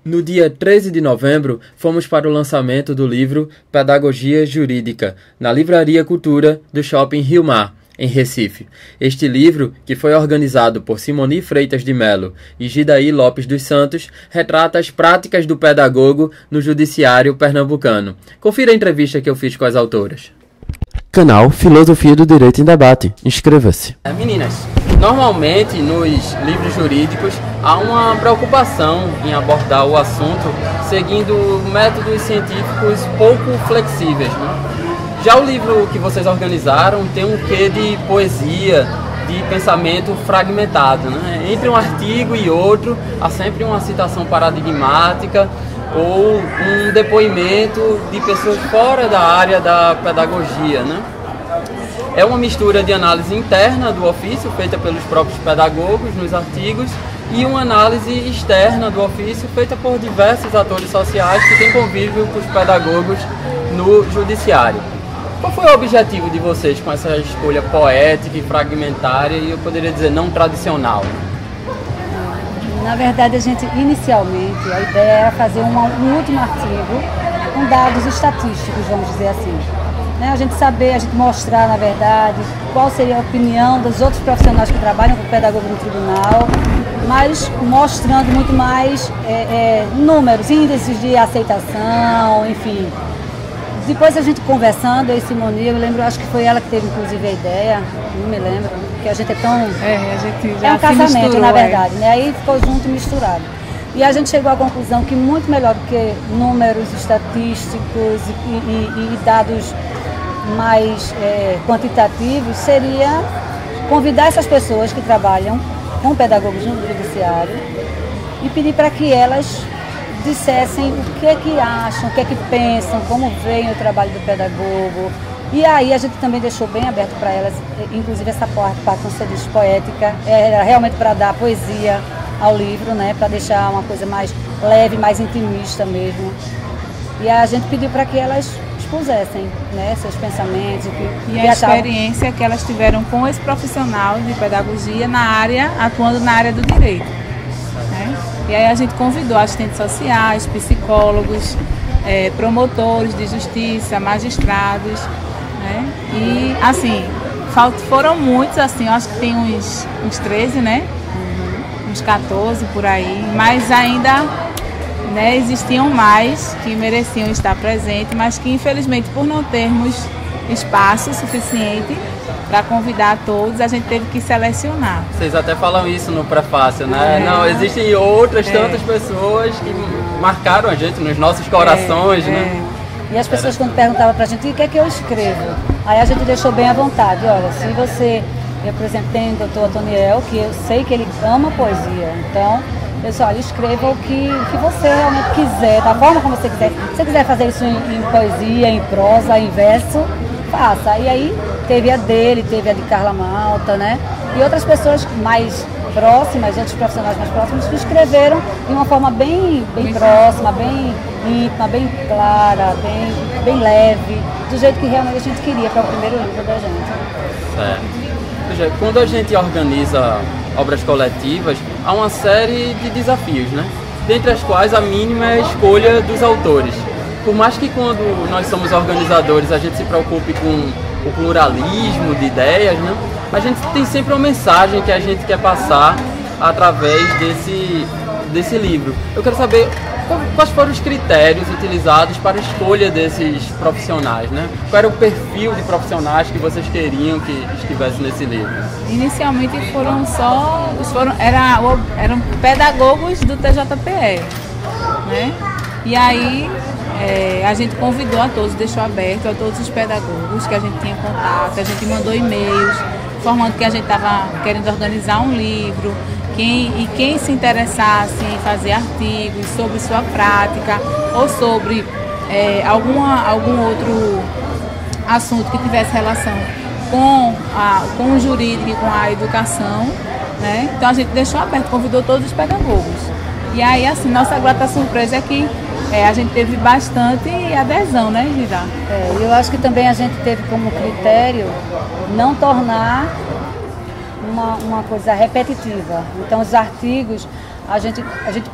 No dia 13 de novembro, fomos para o lançamento do livro Pedagogia Jurídica, na Livraria Cultura do Shopping Rio Mar, em Recife. Este livro, que foi organizado por Simoni Freitas de Melo e Gidaí Lopes dos Santos, retrata as práticas do pedagogo no judiciário pernambucano. Confira a entrevista que eu fiz com as autoras. Canal Filosofia do Direito em Debate. Inscreva-se. Meninas, normalmente nos livros jurídicos há uma preocupação em abordar o assunto seguindo métodos científicos pouco flexíveis, né? Já o livro que vocês organizaram tem um quê de poesia, de pensamento fragmentado, né? Entre um artigo e outro há sempre uma citação paradigmática ou um depoimento de pessoas fora da área da pedagogia, né? É uma mistura de análise interna do ofício, feita pelos próprios pedagogos nos artigos, e uma análise externa do ofício, feita por diversos atores sociais que têm convívio com os pedagogos no judiciário. Qual foi o objetivo de vocês com essa escolha poética e fragmentária e, eu poderia dizer, não tradicional? Na verdade, inicialmente, a ideia era fazer um último artigo com dados estatísticos, vamos dizer assim. A gente mostrar, na verdade, qual seria a opinião dos outros profissionais que trabalham com pedagogo no tribunal, mas mostrando muito mais números, índices de aceitação, enfim. Depois a gente conversando, eu e Simoni, eu lembro, acho que foi ela que teve inclusive a ideia, não me lembro, porque a gente é tão... a gente já é um casamento, na verdade, né? Aí ficou junto e misturado. E a gente chegou à conclusão que muito melhor do que números estatísticos e dados mais quantitativos seria convidar essas pessoas que trabalham com pedagogos no judiciário e pedir para que elas dissessem o que é que acham, o que é que pensam, como veem o trabalho do pedagogo. E aí a gente também deixou bem aberto para elas, inclusive essa parte, como você diz, poética, era realmente para dar poesia ao livro, né, para deixar uma coisa mais leve, mais intimista mesmo. E a gente pediu para que elas expusessem, né, seus pensamentos. E a experiência que elas tiveram com esse profissional de pedagogia atuando na área do direito. Né? E aí a gente convidou assistentes sociais, psicólogos, promotores de justiça, magistrados, né? E assim, foram muitos, assim, eu acho que tem uns 13, né? Uns 14 por aí, mas ainda, né, existiam mais que mereciam estar presentes, mas que infelizmente por não termos espaço suficiente para convidar todos, a gente teve que selecionar. Vocês até falam isso no prefácio, né? Não, existem outras tantas pessoas que marcaram a gente nos nossos corações, né? E as pessoas quando perguntavam pra gente, o que é que eu escrevo? Aí a gente deixou bem à vontade, olha, se você... Eu, por exemplo, tenho o doutor Antoniel, que eu sei que ele ama poesia, então... Eu disse, olha, escreva o que você realmente quiser, da forma como você quiser. Se você quiser fazer isso em poesia, em prosa, em verso, faça. E aí teve a dele, teve a de Carla Malta, né? E outras pessoas mais próximas, outros profissionais mais próximos, que escreveram de uma forma bem próxima, bem íntima, bem clara, bem leve, do jeito que realmente a gente queria para o primeiro livro da gente. Certo. Quando a gente organiza obras coletivas, há uma série de desafios, né? Dentre as quais a mínima é a escolha dos autores. Por mais que quando nós somos organizadores a gente se preocupe com o pluralismo de ideias, né? A gente tem sempre uma mensagem que a gente quer passar através desse livro. Eu quero saber quais foram os critérios utilizados para a escolha desses profissionais, né? Qual era o perfil de profissionais que vocês queriam que estivesse nesse livro? Inicialmente eram pedagogos do TJPE, né? E aí a gente convidou a todos, deixou aberto a todos os pedagogos que a gente tinha contato, a gente mandou e-mails informando que a gente estava querendo organizar um livro, quem se interessasse em fazer artigos sobre sua prática ou sobre algum outro assunto que tivesse relação com o jurídico e com a educação, né? Então a gente deixou aberto, convidou todos os pedagogos. E aí, assim, nossa grata surpresa é que a gente teve bastante adesão, né, Gida? Eu acho que também a gente teve como critério não tornar uma coisa repetitiva. Então, os artigos, a gente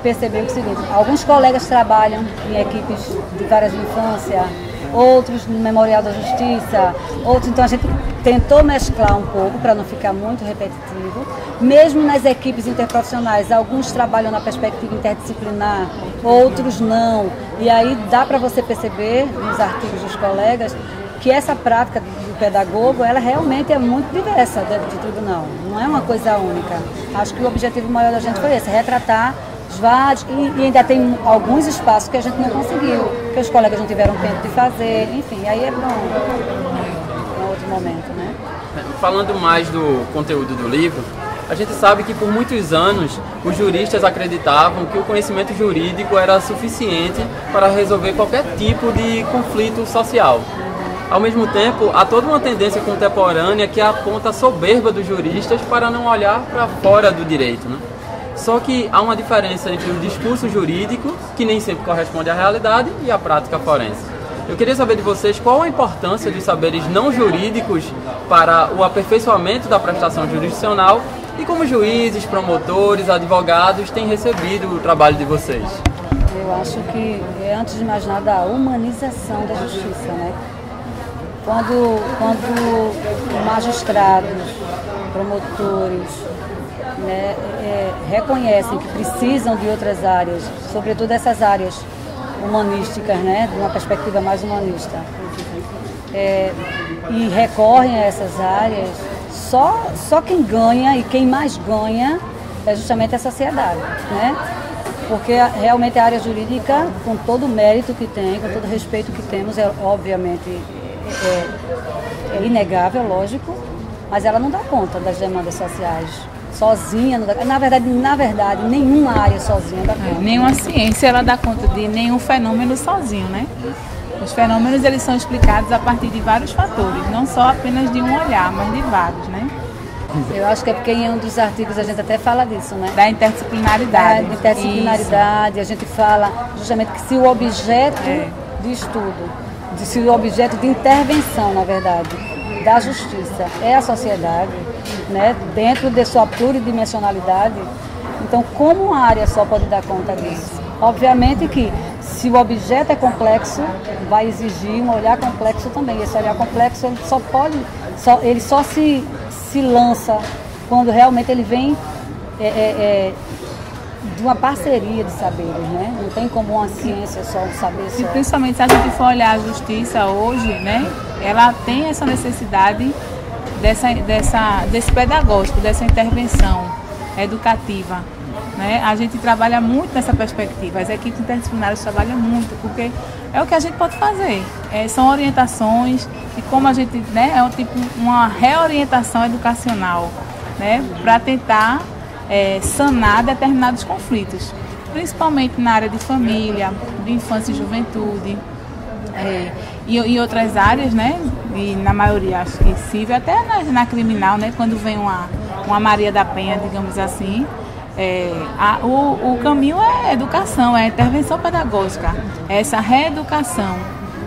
percebeu o seguinte: alguns colegas trabalham em equipes de varas de infância, outros no Memorial da Justiça, outros, então a gente tentou mesclar um pouco para não ficar muito repetitivo. Mesmo nas equipes interprofissionais, alguns trabalham na perspectiva interdisciplinar, outros não. E aí dá para você perceber nos artigos dos colegas que essa prática do pedagogo, ela realmente é muito diversa dentro do tribunal. Não é uma coisa única. Acho que o objetivo maior da gente foi esse, retratar os vários, e ainda tem alguns espaços que a gente não conseguiu, que os colegas não tiveram tempo de fazer, enfim, aí é para um outro momento, né? Falando mais do conteúdo do livro, a gente sabe que por muitos anos os juristas acreditavam que o conhecimento jurídico era suficiente para resolver qualquer tipo de conflito social. Ao mesmo tempo, há toda uma tendência contemporânea que aponta a soberba dos juristas para não olhar para fora do direito, né? Só que há uma diferença entre o discurso jurídico, que nem sempre corresponde à realidade, e a prática forense. Eu queria saber de vocês qual a importância dos saberes não jurídicos para o aperfeiçoamento da prestação jurisdicional e como juízes, promotores, advogados têm recebido o trabalho de vocês. Eu acho que, antes de mais nada, a humanização da justiça, né? Quando magistrados, promotores, né, reconhecem que precisam de outras áreas, sobretudo essas áreas humanísticas, né, de uma perspectiva mais humanista, e recorrem a essas áreas, só quem ganha e quem mais ganha é justamente a sociedade, né? Porque realmente a área jurídica, com todo o mérito que tem, com todo o respeito que temos, obviamente é inegável, lógico, mas ela não dá conta das demandas sociais. Sozinha, não dá, na verdade, nenhuma área sozinha dá conta. Nenhuma ciência ela dá conta de nenhum fenômeno sozinho, né? Os fenômenos eles são explicados a partir de vários fatores, não só apenas de um olhar, mas de vários, né? Eu acho que é porque em um dos artigos a gente até fala disso, né? Da interdisciplinaridade. Da interdisciplinaridade, a gente fala justamente que se o objeto de estudo, se o objeto de intervenção, na verdade, da justiça é a sociedade, né, dentro de sua pluridimensionalidade, então como uma área só pode dar conta disso? Obviamente que se o objeto é complexo, vai exigir um olhar complexo também. Esse olhar complexo ele só se lança quando realmente ele vem de uma parceria de saberes, né? Não tem como uma ciência só, um saber só. E principalmente se a gente for olhar a justiça hoje, né? Ela tem essa necessidade desse pedagógico, dessa intervenção educativa, né? A gente trabalha muito nessa perspectiva, as equipes interdisciplinares trabalham muito, porque é o que a gente pode fazer, são orientações e como a gente, né, uma reorientação educacional, né, para tentar sanar determinados conflitos, principalmente na área de família, de infância e juventude, e outras áreas, né? E na maioria acho que civil, até na criminal, né? Quando vem uma Maria da Penha, digamos assim, o caminho é educação, é intervenção pedagógica, é essa reeducação,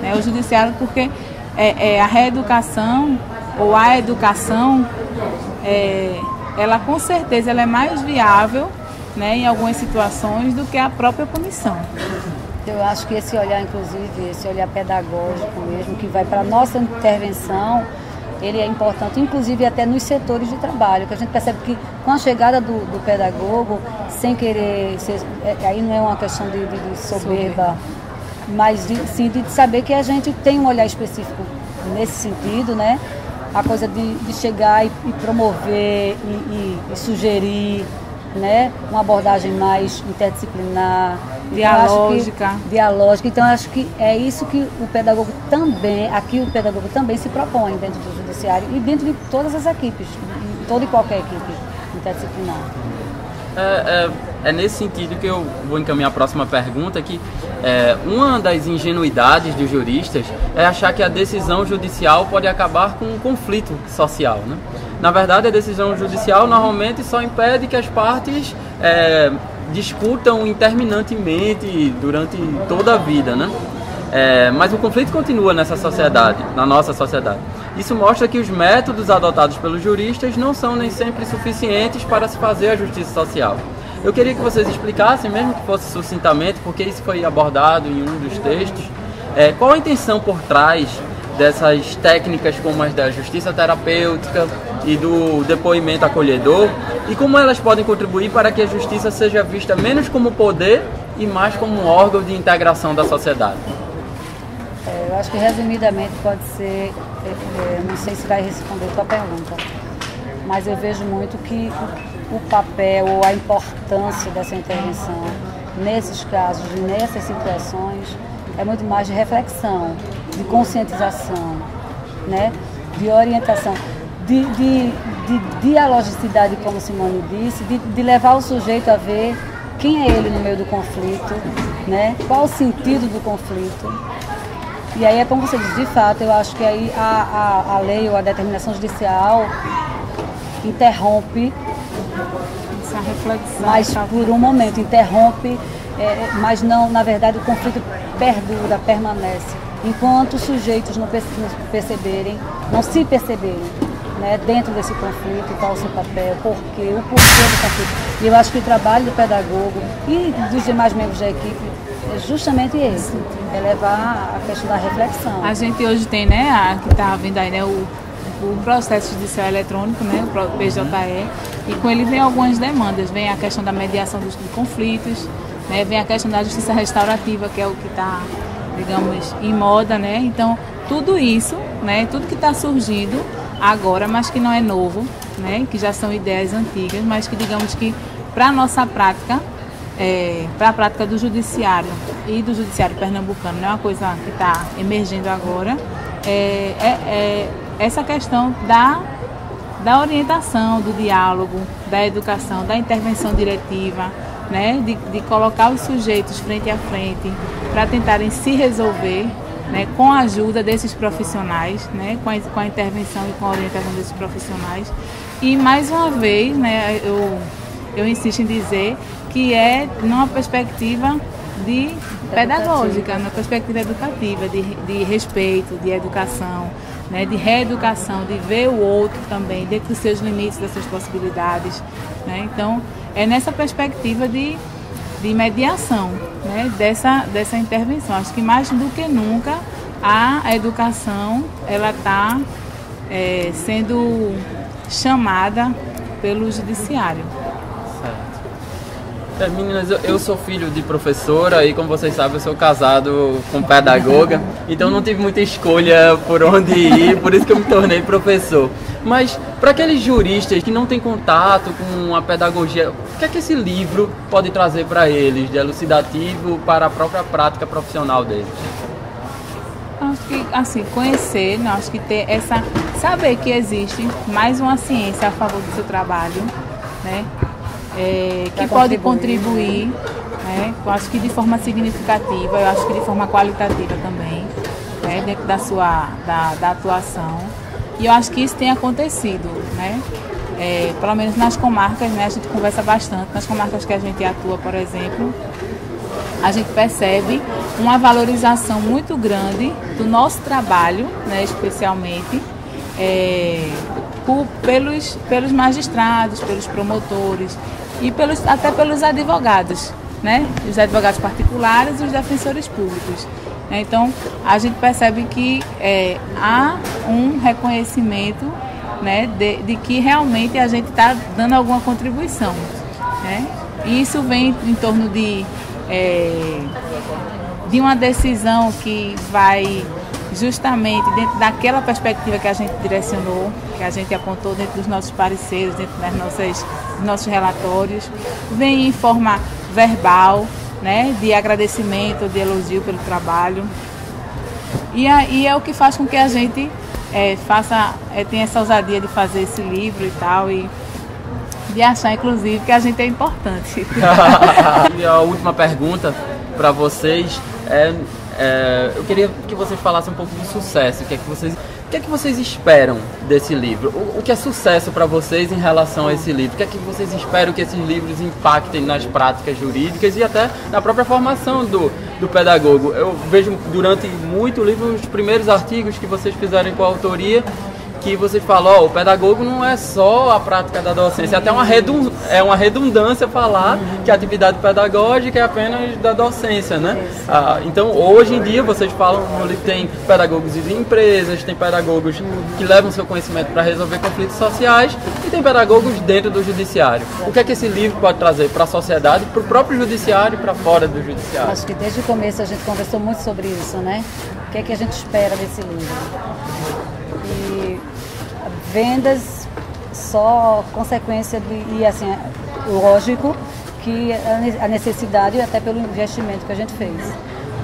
né? O judiciário, porque a reeducação ou a educação ela com certeza ela é mais viável, né, em algumas situações do que a própria punição. Eu acho que esse olhar, inclusive, esse olhar pedagógico mesmo, que vai para a nossa intervenção, ele é importante, inclusive até nos setores de trabalho, que a gente percebe que com a chegada do pedagogo, sem querer, aí não é uma questão de soberba, mas sim de saber que a gente tem um olhar específico nesse sentido, né? A coisa de chegar e promover e sugerir, né, uma abordagem mais interdisciplinar, dialógica. Então, acho que é isso que o pedagogo também se propõe dentro do judiciário e dentro de todas as equipes, toda e qualquer equipe interdisciplinar. É nesse sentido que eu vou encaminhar a próxima pergunta, que uma das ingenuidades dos juristas é achar que a decisão judicial pode acabar com um conflito social, né? Na verdade, a decisão judicial normalmente só impede que as partes discutam interminantemente durante toda a vida, né? Mas o conflito continua nessa sociedade, na nossa sociedade. Isso mostra que os métodos adotados pelos juristas não são nem sempre suficientes para se fazer a justiça social. Eu queria que vocês explicassem, mesmo que fosse sucintamente, porque isso foi abordado em um dos textos, qual a intenção por trás dessas técnicas como as da justiça terapêutica e do depoimento acolhedor, e como elas podem contribuir para que a justiça seja vista menos como poder e mais como um órgão de integração da sociedade. Eu acho que resumidamente pode ser, não sei se vai responder a tua pergunta, mas eu vejo muito que o papel ou a importância dessa intervenção nesses casos e nessas situações é muito mais de reflexão, de conscientização, né? De orientação, de dialogicidade, como Simone disse, de levar o sujeito a ver quem é ele no meio do conflito, né? Qual o sentido do conflito. E aí é como você diz, de fato, eu acho que aí a lei ou a determinação judicial interrompe essa reflexão, mas por um momento interrompe, mas não, na verdade o conflito perdura, permanece, enquanto os sujeitos não perceberem, não se perceberem, né, dentro desse conflito, qual o seu papel, o porquê do conflito. E eu acho que o trabalho do pedagogo e dos demais membros da equipe é justamente esse, é levar a questão da reflexão. A gente hoje tem, né, que está vindo aí, né, o processo judicial eletrônico, né, o PJE, e com ele vem algumas demandas, vem a questão da mediação dos conflitos, né, vem a questão da justiça restaurativa, que é o que está, digamos, em moda, né, então tudo isso, né, tudo que está surgindo agora, mas que não é novo, né, que já são ideias antigas, mas que digamos que para a nossa prática, para a prática do judiciário e do judiciário pernambucano, não é uma coisa que está emergindo agora, essa questão da orientação, do diálogo, da educação, da intervenção diretiva, né, de colocar os sujeitos frente a frente para tentarem se resolver, né, com a ajuda desses profissionais, né, com a intervenção e com a orientação desses profissionais. E mais uma vez, né, eu insisto em dizer que é numa perspectiva pedagógica, numa perspectiva educativa, de respeito, de educação, né, de reeducação, de ver o outro também dentro dos seus limites, das suas possibilidades, né? Então, é nessa perspectiva de mediação, né, dessa intervenção. Acho que mais do que nunca a educação ela está sendo chamada pelo judiciário. Meninas, eu sou filho de professora e, como vocês sabem, eu sou casado com pedagoga, então não tive muita escolha por onde ir, por isso que eu me tornei professor. Mas, para aqueles juristas que não têm contato com a pedagogia, o que é que esse livro pode trazer para eles de elucidativo para a própria prática profissional deles? Acho que, assim, conhecer, né? Acho que ter saber que existe mais uma ciência a favor do seu trabalho, né? Que pode contribuir, né? Eu acho que de forma significativa, eu acho que de forma qualitativa também, né? Dentro da atuação. E eu acho que isso tem acontecido, né? Pelo menos nas comarcas, né? A gente conversa bastante. Nas comarcas que a gente atua, por exemplo, a gente percebe uma valorização muito grande do nosso trabalho, né? Especialmente pelos magistrados, pelos promotores e até pelos advogados, né? Os advogados particulares e os defensores públicos. Então, a gente percebe que há um reconhecimento, né, de que realmente a gente está dando alguma contribuição, né? E isso vem em torno de uma decisão que vai justamente dentro daquela perspectiva que a gente direcionou, que a gente apontou dentro dos nossos pareceres, dentro dos nossos relatórios, vem em forma verbal, né, de agradecimento, de elogio pelo trabalho. E é o que faz com que a gente tenha essa ousadia de fazer esse livro e tal, e de achar, inclusive, que a gente é importante. E a última pergunta para vocês eu queria que vocês falassem um pouco do sucesso. O que é que vocês esperam desse livro? O que é sucesso para vocês em relação a esse livro? O que é que vocês esperam que esses livros impactem nas práticas jurídicas e até na própria formação do pedagogo? Eu vejo durante muito o livro, os primeiros artigos que vocês fizeram com a autoria, que vocês falam, o pedagogo não é só a prática da docência, é até uma é uma redundância falar que a atividade pedagógica é apenas da docência, né? Então, hoje em dia, vocês falam, tem pedagogos de empresas, tem pedagogos que levam seu conhecimento para resolver conflitos sociais e tem pedagogos dentro do judiciário. O que é que esse livro pode trazer para a sociedade, para o próprio judiciário e para fora do judiciário? Acho que desde o começo a gente conversou muito sobre isso, né? O que é que a gente espera desse livro? E vendas só consequência e assim, lógico que a necessidade até pelo investimento que a gente fez.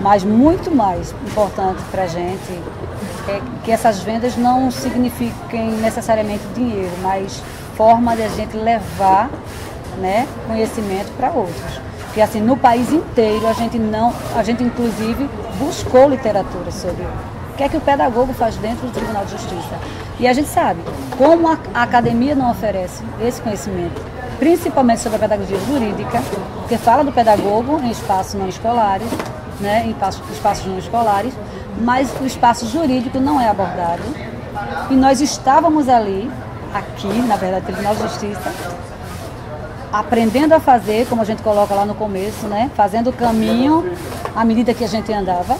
Mas muito mais importante para a gente é que essas vendas não signifiquem necessariamente dinheiro, mas forma de a gente levar, né, conhecimento para outros. Porque assim, no país inteiro a gente inclusive buscou literatura sobre o que é que o pedagogo faz dentro do Tribunal de Justiça. E a gente sabe como a academia não oferece esse conhecimento, principalmente sobre a pedagogia jurídica, porque fala do pedagogo em espaços não escolares, né, em espaços não escolares, mas o espaço jurídico não é abordado. E nós estávamos ali, aqui, na verdade, no Tribunal de Justiça, aprendendo a fazer, como a gente coloca lá no começo, né, fazendo o caminho à medida que a gente andava,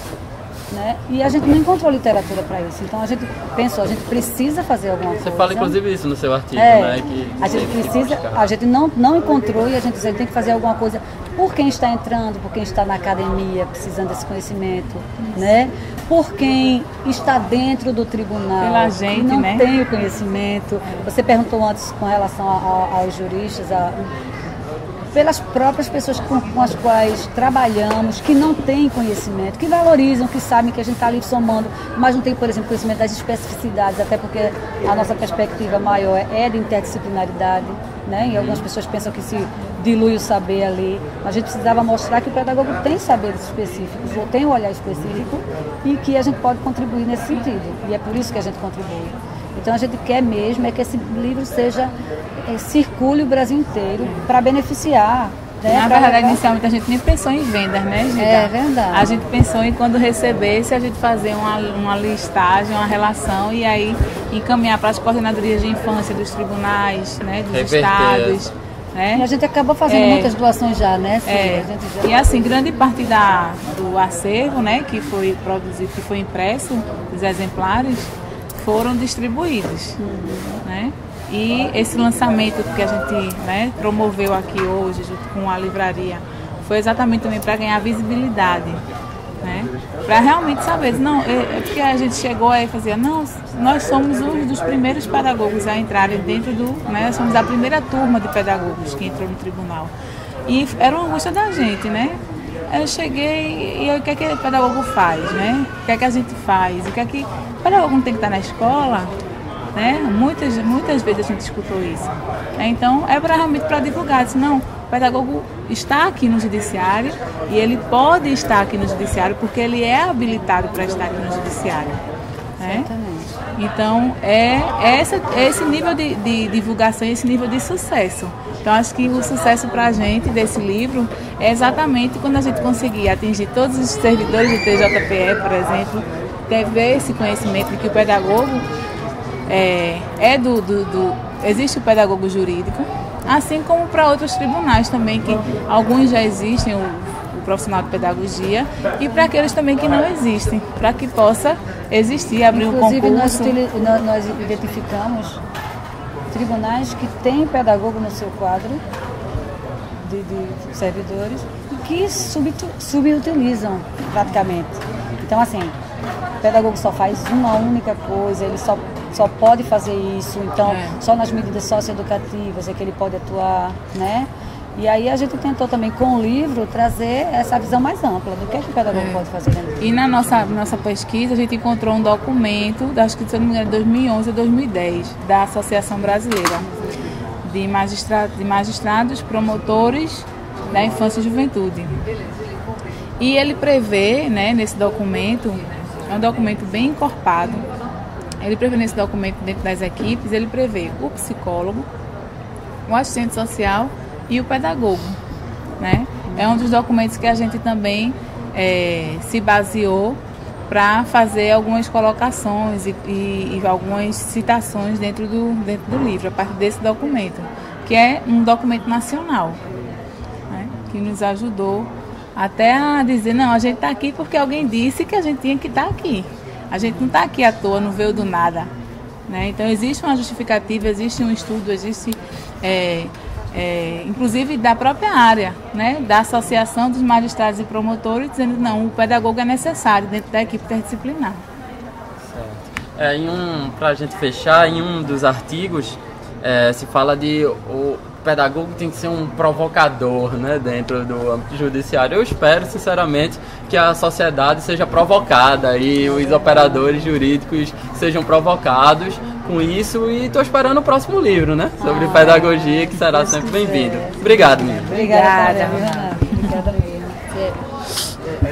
né, e a gente não encontrou literatura para isso. Então a gente pensou, a gente precisa fazer alguma coisa. Você fala inclusive isso no seu artigo, né? Que a gente precisa, a gente não encontrou e a gente disse, tem que fazer alguma coisa por quem está entrando, por quem está na academia precisando desse conhecimento, né? Por quem está dentro do tribunal, pela gente, e não né? tem o conhecimento. Você perguntou antes com relação aos juristas, pelas próprias pessoas com as quais trabalhamos, que não têm conhecimento, que valorizam, que sabem que a gente está ali somando, mas não tem, por exemplo, conhecimento das especificidades, até porque a nossa perspectiva maior é de interdisciplinaridade, né? E algumas pessoas pensam que se dilui o saber ali. A gente precisava mostrar que o pedagogo tem saberes específicos, ou tem um olhar específico, e que a gente pode contribuir nesse sentido. E é por isso que a gente contribui. Então a gente quer mesmo que esse livro circule o Brasil inteiro para beneficiar. Né? Na verdade, inicialmente a gente nem pensou em vendas, né, Gida? É verdade. A gente pensou em quando recebesse, a gente fazer uma listagem, uma relação e aí encaminhar para as coordenadorias de infância dos tribunais, né, dos estados. Né? E a gente acabou fazendo muitas doações já, né? Sim, a gente já... E assim, grande parte do acervo, né, que foi produzido, que foi impresso, os exemplares, foram distribuídos, né? E esse lançamento que a gente, né, promoveu aqui hoje, junto com a livraria, foi exatamente também para ganhar visibilidade, né? Para realmente saber, não, é porque a gente chegou aí e fazia, não, nós somos um dos primeiros pedagogos a entrarem dentro né, somos a primeira turma de pedagogos que entrou no tribunal. E era uma angústia da gente, né? Eu cheguei e o que é que o pedagogo faz, né? O que é que a gente faz? O que é que o pedagogo não tem que estar na escola? Né? Muitas vezes a gente escutou isso. Então, é realmente para divulgar. Disse, não, o pedagogo está aqui no judiciário e ele pode estar aqui no judiciário porque ele é habilitado para estar aqui no judiciário. Né? Então, é esse nível de divulgação, esse nível de sucesso. Então, acho que o sucesso para a gente desse livro é exatamente quando a gente conseguir atingir todos os servidores do TJPE, por exemplo, ter esse conhecimento de que o pedagogo existe o pedagogo jurídico, assim como para outros tribunais também, que alguns já existem, o profissional de pedagogia, e para aqueles também que não existem, para que possa existir, abrir um concurso. Inclusive, nós identificamos tribunais que têm pedagogo no seu quadro de servidores e que subutilizam praticamente. Então, assim, o pedagogo só faz uma única coisa, ele só pode fazer isso, então só nas medidas socioeducativas é que ele pode atuar, né? E aí a gente tentou também com o livro trazer essa visão mais ampla do que o pedagogo pode fazer dentro do livro. E na nossa pesquisa a gente encontrou um documento, acho que se não me engano, 2011 ou 2010, da Associação Brasileira de Magistrados Promotores da Infância e Juventude. E ele prevê, né, nesse documento, é um documento bem encorpado. Ele prevê nesse documento, dentro das equipes, ele prevê o psicólogo, o assistente social e o pedagogo, né? É um dos documentos que a gente também se baseou para fazer algumas colocações e algumas citações dentro do livro, a partir desse documento. que é um documento nacional, né, que nos ajudou até a dizer, não, a gente está aqui porque alguém disse que a gente tinha que estar aqui. A gente não está aqui à toa, não veio do nada. Né? Então existe uma justificativa, existe um estudo, existe inclusive da própria área, né? Da Associação dos Magistrados e Promotores, dizendo não, o pedagogo é necessário dentro da equipe interdisciplinar. Certo. Para a gente fechar, em um dos artigos se fala de o pedagogo tem que ser um provocador, né, dentro do âmbito judiciário. Eu espero, sinceramente, que a sociedade seja provocada e os operadores jurídicos sejam provocados com isso, e estou esperando o próximo livro, né, sobre pedagogia, que será sempre bem-vindo. Obrigado, minha. Obrigada mesmo.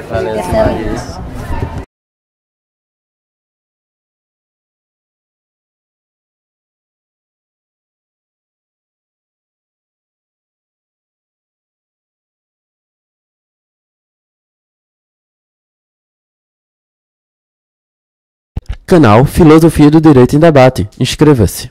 Valeu, Maria. Canal Filosofia do Direito em Debate. Inscreva-se.